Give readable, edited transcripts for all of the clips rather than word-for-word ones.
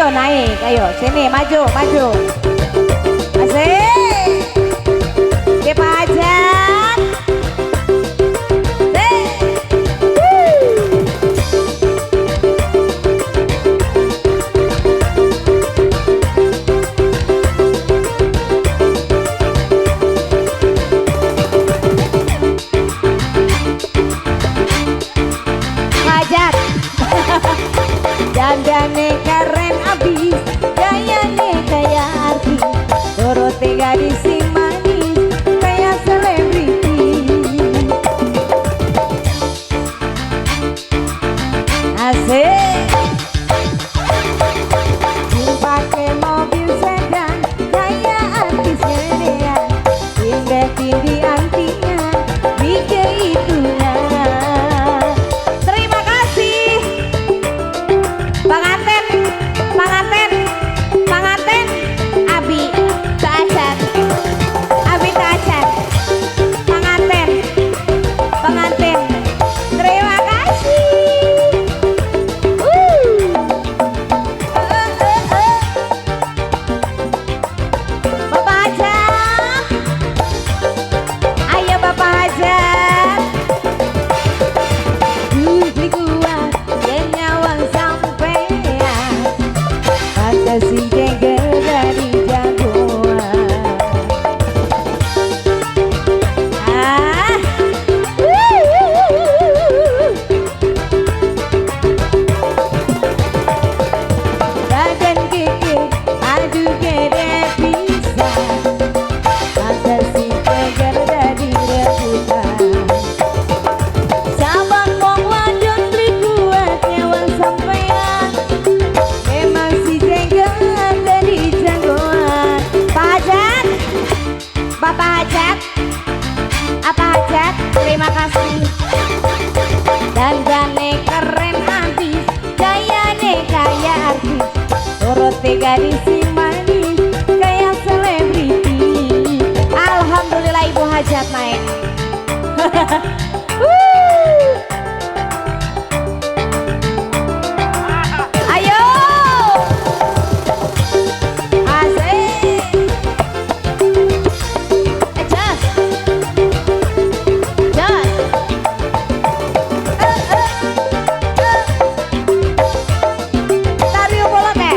Ayo naik, ayo sini maju, maju. Asik. Kita Hajat. Hajat. Dandane keren abis, gayane kayak artis, turuti gadis si manis kayak selebriti. Asik. Pakai mobil sedan kayak artis gedean, indah tinggi antinya bikin itunya. Terima kasih pengantin, pengantin, pengantin Abi Tacat, Abi Tacat, pengantin, pengantin. Terima kasih. Bapak Hajat, ayo Bapak Hajat. Beli kuat, dia nyawang sampean, fantasi geger dari jagoan. Badan gede, aduh gede bisa, fantasi geger dari rebutan. Sabang wong wadon beli kuat nyawang sampean, memang si jenggot dari jagoan. Pak Hajat, Bapak Hajat, apa Hajat? Terima kasih. Dandane keren abis, gayane kayak artis, turuti gadis si manis kayak selebriti. Alhamdulillah Ibu Hajat naik. Ayo. Asik. Just. Just. Tarik bolot ya.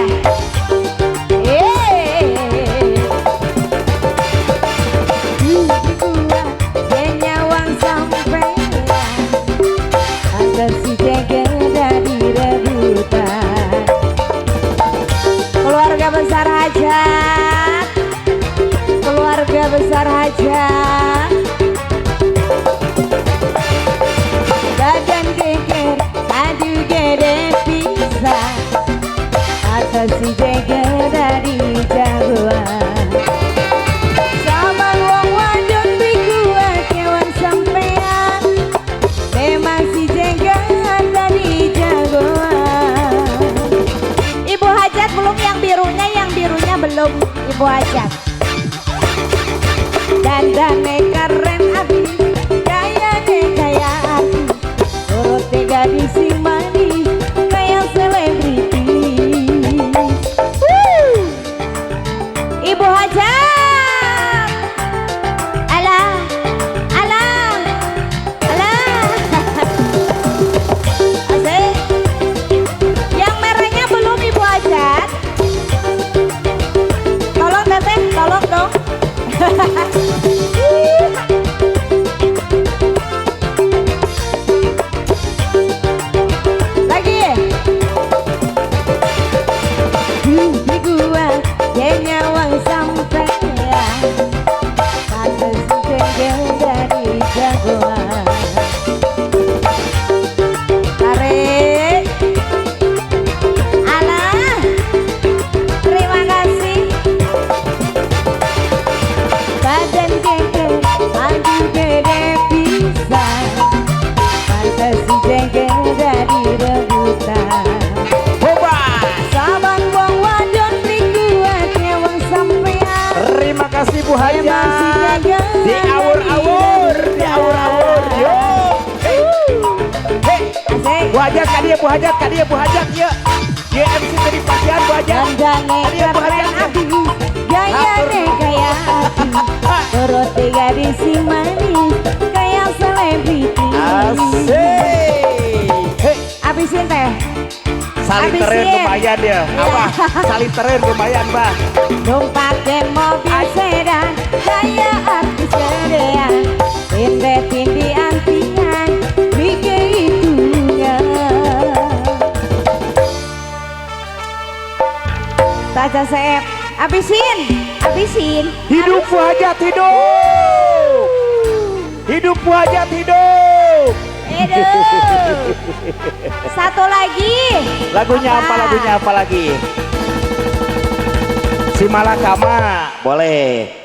Dia nyawang sampean, fantasi geger dari rebutan. Keluarga besar Hajat, keluarga besar Hajat. Badan geger, aduh gede bisa, fantasi geger dari jagoan. Sabang wong wadon beli kuat nyawang sampean, memang si jenggot dari jagoan. Ibu Hajat belum yang birunya belum Ibu Hajat. Dandane keren abis, gayane kayak artis, turuti gadis si manis kayak selebriti. Ibu Hajat, alah, alah, alah. Asik. Yang merahnya belum Ibu Hajat. Tolong teteh, tolong dong. Lagi. Beli gua, dia nyawang sampean, fantasi geger dari jagoan. Tarik. Alah. Terima kasih. Badan geger, aduh gede bisa, fantasi geger dari rebutan. Sabang wong wadon beli kuat nyawang sampean. Terima kasih Bu Hajat. Memang si jenggot Di awur-awur, di awur-awur. Yo. Hey. Asik. Bu Hajat, kadieu Bu Hajat, kadieu Bu Hajat, ya. YMC dari Pasian Bu Hajat. Dandane Hadiah Bu keren Hajat. abis, gayane gaya abis, terus gadis si manis, kayak selebriti. Asik. Hei, Abisin teh. saliterin Habisin. lumayan ya. Apa? Saliterin lumayan, Bang. Numpake mobil sedan, gaya artis gedean, tinde-tindi antian, bikin itunya. Taja Sep, abisin, abisin. Hidup Bu Hajat, hidup. Hidup Bu Hajat, hidup. Aduh. Satu lagi. Lagunya apa? Lagunya apa lagi? Si Malakama, boleh.